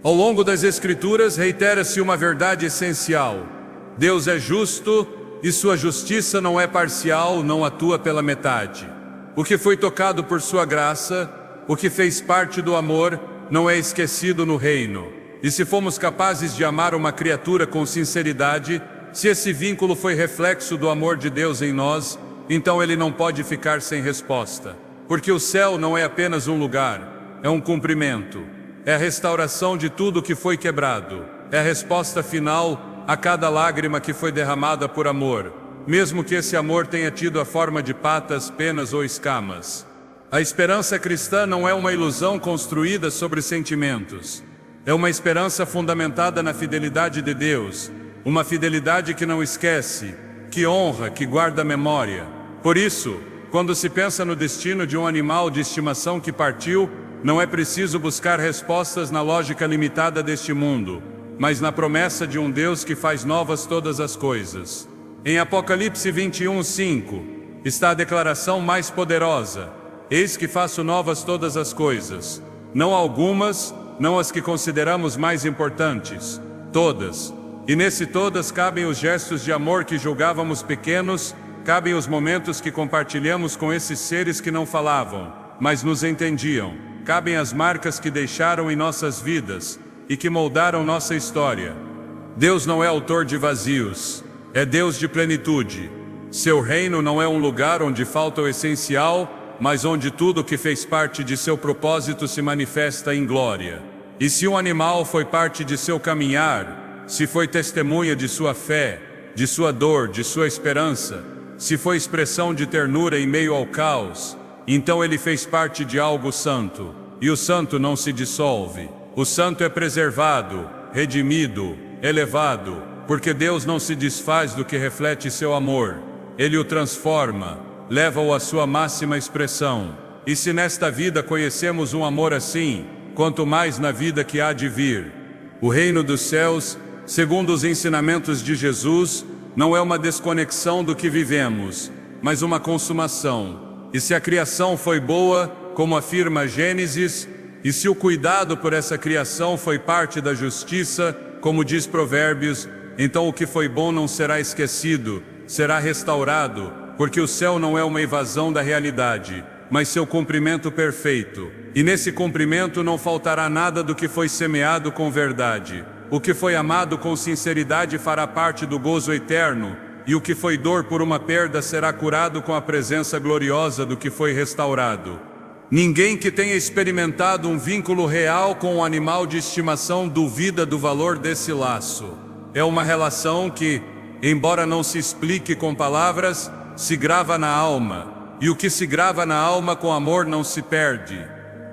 Ao longo das Escrituras reitera-se uma verdade essencial: Deus é justo e sua justiça não é parcial, não atua pela metade. O que foi tocado por sua graça, o que fez parte do amor, não é esquecido no reino. E se fomos capazes de amar uma criatura com sinceridade, se esse vínculo foi reflexo do amor de Deus em nós, então ele não pode ficar sem resposta. Porque o céu não é apenas um lugar, é um cumprimento. É a restauração de tudo que foi quebrado. É a resposta final a cada lágrima que foi derramada por amor, mesmo que esse amor tenha tido a forma de patas, penas ou escamas. A esperança cristã não é uma ilusão construída sobre sentimentos. É uma esperança fundamentada na fidelidade de Deus, uma fidelidade que não esquece, que honra, que guarda a memória. Por isso, quando se pensa no destino de um animal de estimação que partiu, não é preciso buscar respostas na lógica limitada deste mundo, mas na promessa de um Deus que faz novas todas as coisas. Em Apocalipse 21:5, está a declaração mais poderosa: Eis que faço novas todas as coisas. Não algumas, não as que consideramos mais importantes, todas. E nesse todas cabem os gestos de amor que julgávamos pequenos, cabem os momentos que compartilhamos com esses seres que não falavam, mas nos entendiam. Cabem as marcas que deixaram em nossas vidas e que moldaram nossa história. Deus não é autor de vazios, é Deus de plenitude. Seu reino não é um lugar onde falta o essencial, mas onde tudo que fez parte de seu propósito se manifesta em glória. E se um animal foi parte de seu caminhar, se foi testemunha de sua fé, de sua dor, de sua esperança, se foi expressão de ternura em meio ao caos, então ele fez parte de algo santo. E o santo não se dissolve. O santo é preservado, redimido, elevado, porque Deus não se desfaz do que reflete seu amor. Ele o transforma, leva-o à sua máxima expressão. E se nesta vida conhecemos um amor assim, quanto mais na vida que há de vir. O reino dos céus, segundo os ensinamentos de Jesus, não é uma desconexão do que vivemos, mas uma consumação. E se a criação foi boa, como afirma Gênesis, e se o cuidado por essa criação foi parte da justiça, como diz Provérbios, então o que foi bom não será esquecido, será restaurado, porque o céu não é uma evasão da realidade, mas seu cumprimento perfeito. E nesse cumprimento não faltará nada do que foi semeado com verdade. O que foi amado com sinceridade fará parte do gozo eterno, e o que foi dor por uma perda será curado com a presença gloriosa do que foi restaurado. Ninguém que tenha experimentado um vínculo real com um animal de estimação duvida do valor desse laço. É uma relação que, embora não se explique com palavras, se grava na alma. E o que se grava na alma com amor não se perde.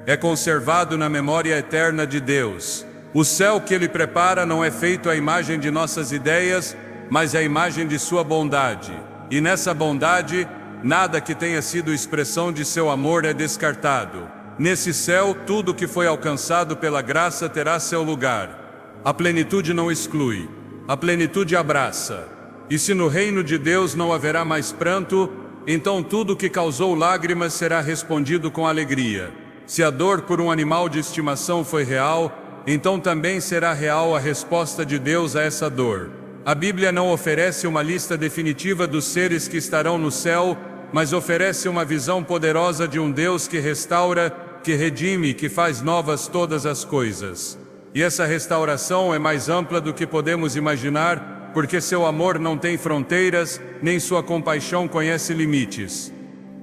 É conservado na memória eterna de Deus. O céu que Ele prepara não é feito à imagem de nossas ideias, mas à imagem de sua bondade. E nessa bondade, nada que tenha sido expressão de seu amor é descartado. Nesse céu, tudo que foi alcançado pela graça terá seu lugar. A plenitude não exclui, a plenitude abraça. E se no reino de Deus não haverá mais pranto, então tudo que causou lágrimas será respondido com alegria. Se a dor por um animal de estimação foi real, então também será real a resposta de Deus a essa dor. A Bíblia não oferece uma lista definitiva dos seres que estarão no céu, mas oferece uma visão poderosa de um Deus que restaura, que redime, que faz novas todas as coisas. E essa restauração é mais ampla do que podemos imaginar, porque seu amor não tem fronteiras, nem sua compaixão conhece limites.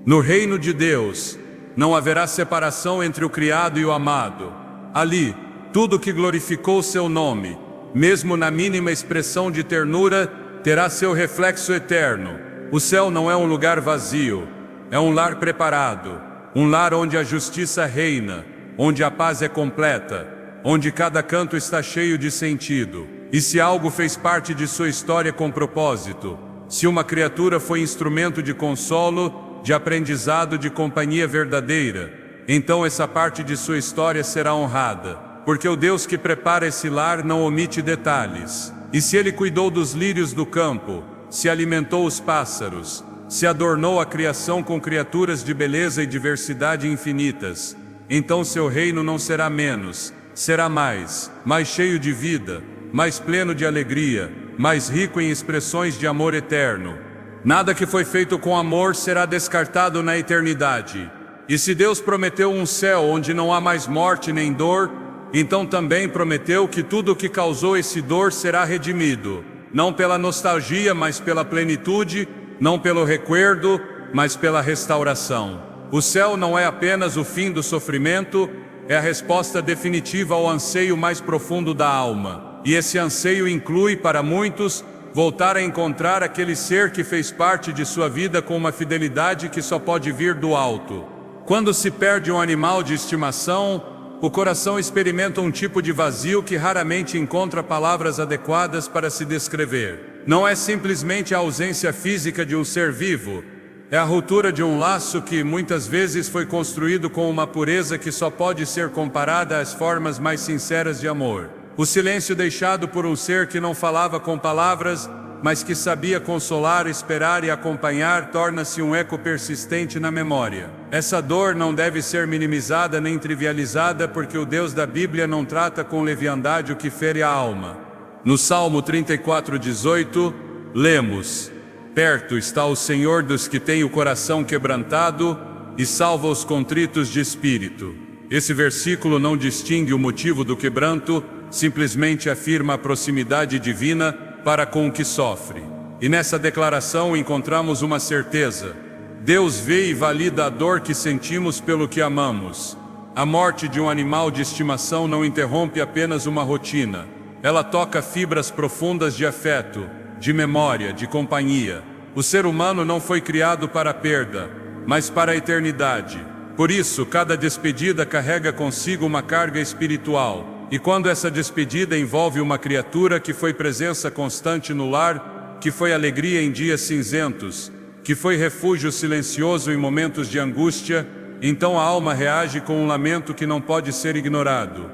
No reino de Deus, não haverá separação entre o criado e o amado. Ali, tudo que glorificou seu nome, mesmo na mínima expressão de ternura, terá seu reflexo eterno. O céu não é um lugar vazio, é um lar preparado, um lar onde a justiça reina, onde a paz é completa, onde cada canto está cheio de sentido. E se algo fez parte de sua história com propósito, se uma criatura foi instrumento de consolo, de aprendizado, de companhia verdadeira, então essa parte de sua história será honrada, porque o Deus que prepara esse lar não omite detalhes. E se Ele cuidou dos lírios do campo, se alimentou os pássaros, se adornou a criação com criaturas de beleza e diversidade infinitas, então seu reino não será menos, será mais cheio de vida, mais pleno de alegria, mais rico em expressões de amor eterno. Nada que foi feito com amor será descartado na eternidade. E se Deus prometeu um céu onde não há mais morte nem dor, então também prometeu que tudo o que causou esse dor será redimido, não pela nostalgia, mas pela plenitude, não pelo recuerdo, mas pela restauração. O céu não é apenas o fim do sofrimento, é a resposta definitiva ao anseio mais profundo da alma. E esse anseio inclui, para muitos, voltar a encontrar aquele ser que fez parte de sua vida com uma fidelidade que só pode vir do alto. Quando se perde um animal de estimação, o coração experimenta um tipo de vazio que raramente encontra palavras adequadas para se descrever. Não é simplesmente a ausência física de um ser vivo, é a ruptura de um laço que muitas vezes foi construído com uma pureza que só pode ser comparada às formas mais sinceras de amor. O silêncio deixado por um ser que não falava com palavras, mas que sabia consolar, esperar e acompanhar, torna-se um eco persistente na memória. Essa dor não deve ser minimizada nem trivializada, porque o Deus da Bíblia não trata com leviandade o que fere a alma. No Salmo 34:18, lemos: "Perto está o Senhor dos que têm o coração quebrantado e salva os contritos de espírito." Esse versículo não distingue o motivo do quebranto, simplesmente afirma a proximidade divina para com o que sofre. E nessa declaração encontramos uma certeza: Deus vê e valida a dor que sentimos pelo que amamos. A morte de um animal de estimação não interrompe apenas uma rotina. Ela toca fibras profundas de afeto, de memória, de companhia. O ser humano não foi criado para a perda, mas para a eternidade. Por isso, cada despedida carrega consigo uma carga espiritual. E quando essa despedida envolve uma criatura que foi presença constante no lar, que foi alegria em dias cinzentos, que foi refúgio silencioso em momentos de angústia, então a alma reage com um lamento que não pode ser ignorado.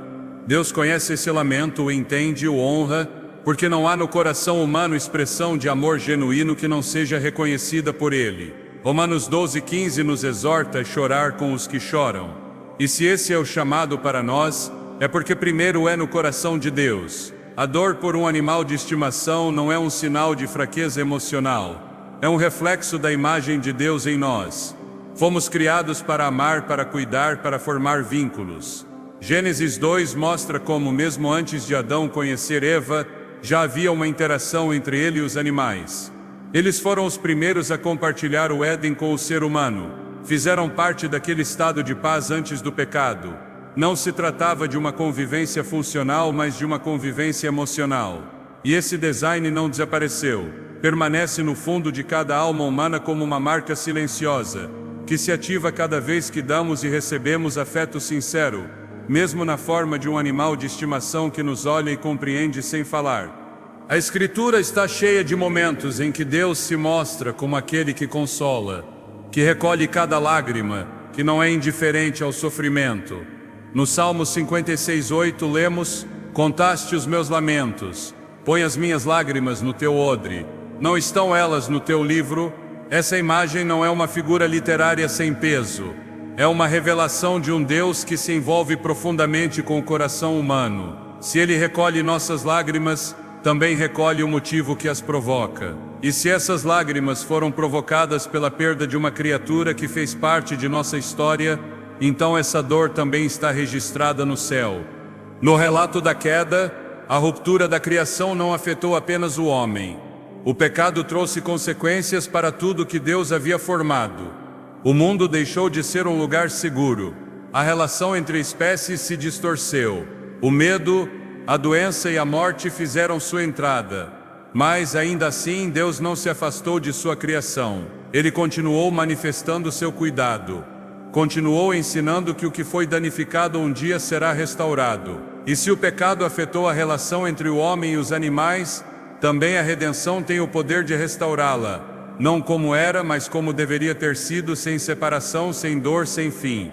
Deus conhece esse lamento, o entende, o honra, porque não há no coração humano expressão de amor genuíno que não seja reconhecida por Ele. Romanos 12:15 nos exorta a chorar com os que choram. E se esse é o chamado para nós, é porque primeiro é no coração de Deus. A dor por um animal de estimação não é um sinal de fraqueza emocional. É um reflexo da imagem de Deus em nós. Fomos criados para amar, para cuidar, para formar vínculos. Gênesis 2 mostra como, mesmo antes de Adão conhecer Eva, já havia uma interação entre ele e os animais. Eles foram os primeiros a compartilhar o Éden com o ser humano. Fizeram parte daquele estado de paz antes do pecado. Não se tratava de uma convivência funcional, mas de uma convivência emocional. E esse design não desapareceu. Permanece no fundo de cada alma humana como uma marca silenciosa, que se ativa cada vez que damos e recebemos afeto sincero, mesmo na forma de um animal de estimação que nos olha e compreende sem falar. A Escritura está cheia de momentos em que Deus se mostra como aquele que consola, que recolhe cada lágrima, que não é indiferente ao sofrimento. No Salmo 56:8 lemos: "Contaste os meus lamentos, põe as minhas lágrimas no teu odre. Não estão elas no teu livro?" Essa imagem não é uma figura literária sem peso. É uma revelação de um Deus que se envolve profundamente com o coração humano. Se Ele recolhe nossas lágrimas, também recolhe o motivo que as provoca. E se essas lágrimas foram provocadas pela perda de uma criatura que fez parte de nossa história, então essa dor também está registrada no céu. No relato da queda, a ruptura da criação não afetou apenas o homem. O pecado trouxe consequências para tudo que Deus havia formado. O mundo deixou de ser um lugar seguro. A relação entre espécies se distorceu. O medo, a doença e a morte fizeram sua entrada. Mas, ainda assim, Deus não se afastou de sua criação. Ele continuou manifestando seu cuidado. Continuou ensinando que o que foi danificado um dia será restaurado. E se o pecado afetou a relação entre o homem e os animais, também a redenção tem o poder de restaurá-la. Não como era, mas como deveria ter sido, sem separação, sem dor, sem fim.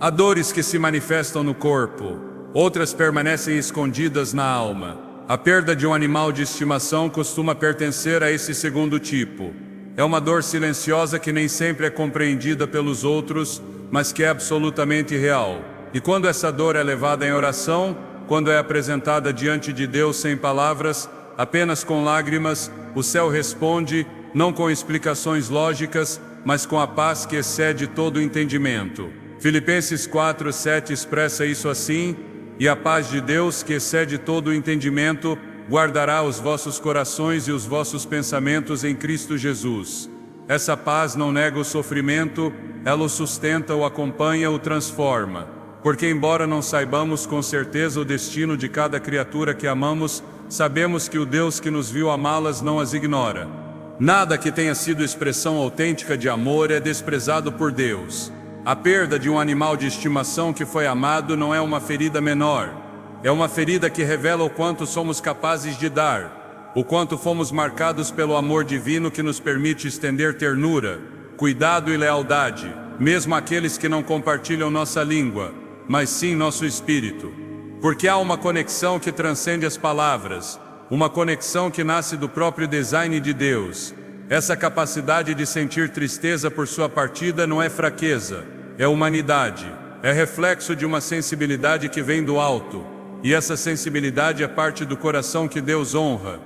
Há dores que se manifestam no corpo. Outras permanecem escondidas na alma. A perda de um animal de estimação costuma pertencer a esse segundo tipo. É uma dor silenciosa que nem sempre é compreendida pelos outros, mas que é absolutamente real. E quando essa dor é levada em oração, quando é apresentada diante de Deus sem palavras, apenas com lágrimas, o céu responde, não com explicações lógicas, mas com a paz que excede todo o entendimento. Filipenses 4:7 expressa isso assim: "E a paz de Deus, que excede todo o entendimento, guardará os vossos corações e os vossos pensamentos em Cristo Jesus." Essa paz não nega o sofrimento, ela o sustenta, o acompanha, o transforma. Porque embora não saibamos com certeza o destino de cada criatura que amamos, sabemos que o Deus que nos viu amá-las não as ignora. Nada que tenha sido expressão autêntica de amor é desprezado por Deus. A perda de um animal de estimação que foi amado não é uma ferida menor. É uma ferida que revela o quanto somos capazes de dar, o quanto fomos marcados pelo amor divino que nos permite estender ternura, cuidado e lealdade, mesmo àqueles que não compartilham nossa língua, mas sim nosso espírito. Porque há uma conexão que transcende as palavras, uma conexão que nasce do próprio design de Deus. Essa capacidade de sentir tristeza por sua partida não é fraqueza, é humanidade, é reflexo de uma sensibilidade que vem do alto, e essa sensibilidade é parte do coração que Deus honra.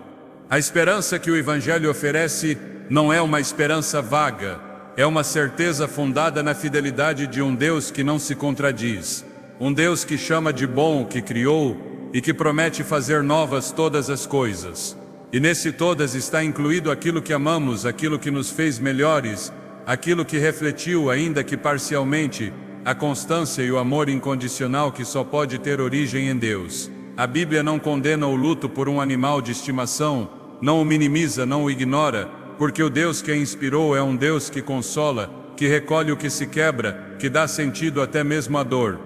A esperança que o Evangelho oferece não é uma esperança vaga, é uma certeza fundada na fidelidade de um Deus que não se contradiz, um Deus que chama de bom o que criou e que promete fazer novas todas as coisas. E nesse todas está incluído aquilo que amamos, aquilo que nos fez melhores, aquilo que refletiu, ainda que parcialmente, a constância e o amor incondicional que só pode ter origem em Deus. A Bíblia não condena o luto por um animal de estimação, não o minimiza, não o ignora, porque o Deus que a inspirou é um Deus que consola, que recolhe o que se quebra, que dá sentido até mesmo à dor.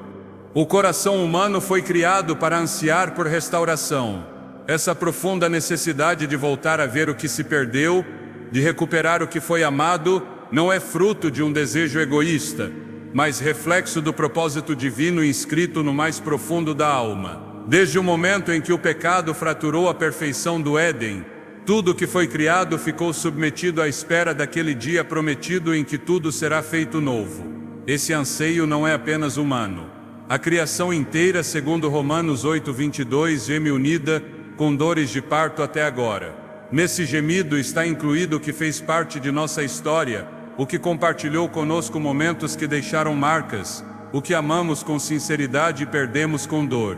O coração humano foi criado para ansiar por restauração. Essa profunda necessidade de voltar a ver o que se perdeu, de recuperar o que foi amado, não é fruto de um desejo egoísta, mas reflexo do propósito divino inscrito no mais profundo da alma. Desde o momento em que o pecado fraturou a perfeição do Éden, tudo que foi criado ficou submetido à espera daquele dia prometido em que tudo será feito novo. Esse anseio não é apenas humano. A criação inteira, segundo Romanos 8:22, geme unida, com dores de parto até agora. Nesse gemido está incluído o que fez parte de nossa história, o que compartilhou conosco momentos que deixaram marcas, o que amamos com sinceridade e perdemos com dor.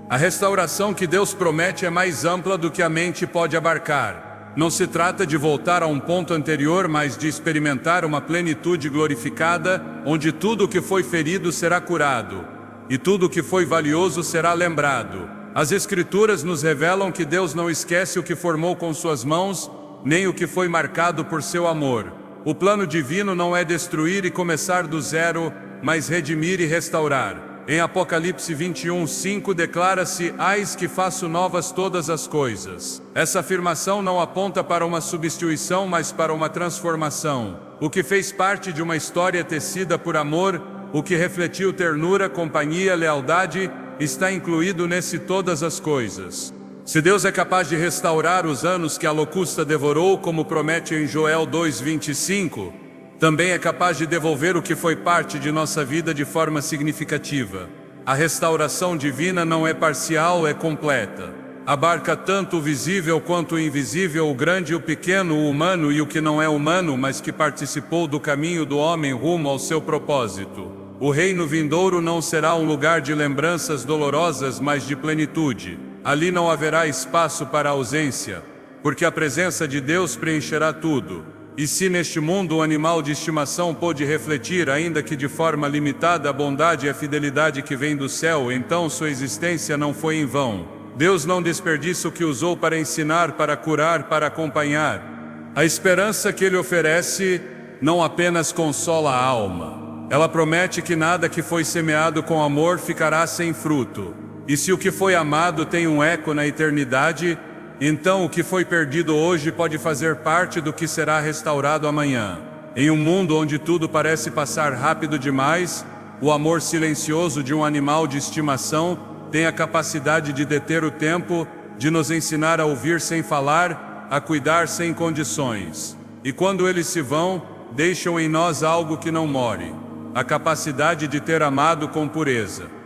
A restauração que Deus promete é mais ampla do que a mente pode abarcar. Não se trata de voltar a um ponto anterior, mas de experimentar uma plenitude glorificada, onde tudo o que foi ferido será curado, e tudo o que foi valioso será lembrado. As Escrituras nos revelam que Deus não esquece o que formou com suas mãos, nem o que foi marcado por seu amor. O plano divino não é destruir e começar do zero, mas redimir e restaurar. Em Apocalipse 21:5 declara-se: "Eis que faço novas todas as coisas." Essa afirmação não aponta para uma substituição, mas para uma transformação. O que fez parte de uma história tecida por amor, o que refletiu ternura, companhia, lealdade, está incluído nesse todas as coisas. Se Deus é capaz de restaurar os anos que a locusta devorou, como promete em Joel 2:25, também é capaz de devolver o que foi parte de nossa vida de forma significativa. A restauração divina não é parcial, é completa. Abarca tanto o visível quanto o invisível, o grande e o pequeno, o humano e o que não é humano, mas que participou do caminho do homem rumo ao seu propósito. O reino vindouro não será um lugar de lembranças dolorosas, mas de plenitude. Ali não haverá espaço para a ausência, porque a presença de Deus preencherá tudo. E se neste mundo o animal de estimação pôde refletir, ainda que de forma limitada, a bondade e a fidelidade que vem do céu, então sua existência não foi em vão. Deus não desperdiça o que usou para ensinar, para curar, para acompanhar. A esperança que Ele oferece não apenas consola a alma. Ela promete que nada que foi semeado com amor ficará sem fruto. E se o que foi amado tem um eco na eternidade, então o que foi perdido hoje pode fazer parte do que será restaurado amanhã. Em um mundo onde tudo parece passar rápido demais, o amor silencioso de um animal de estimação tem a capacidade de deter o tempo, de nos ensinar a ouvir sem falar, a cuidar sem condições. E quando eles se vão, deixam em nós algo que não morre: a capacidade de ter amado com pureza.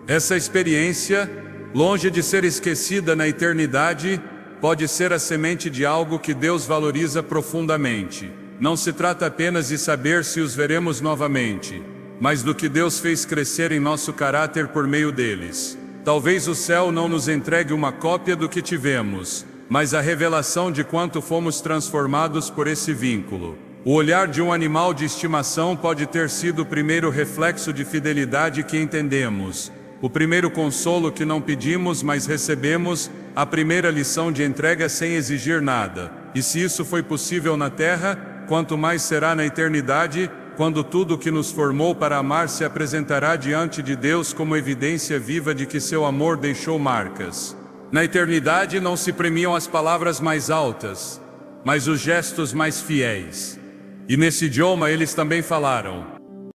Essa experiência, longe de ser esquecida na eternidade, pode ser a semente de algo que Deus valoriza profundamente. Não se trata apenas de saber se os veremos novamente, mas do que Deus fez crescer em nosso caráter por meio deles. Talvez o céu não nos entregue uma cópia do que tivemos, mas a revelação de quanto fomos transformados por esse vínculo. O olhar de um animal de estimação pode ter sido o primeiro reflexo de fidelidade que entendemos, o primeiro consolo que não pedimos, mas recebemos, a primeira lição de entrega sem exigir nada. E se isso foi possível na terra, quanto mais será na eternidade, quando tudo o que nos formou para amar se apresentará diante de Deus como evidência viva de que seu amor deixou marcas. Na eternidade não se premiam as palavras mais altas, mas os gestos mais fiéis. E nesse idioma eles também falaram: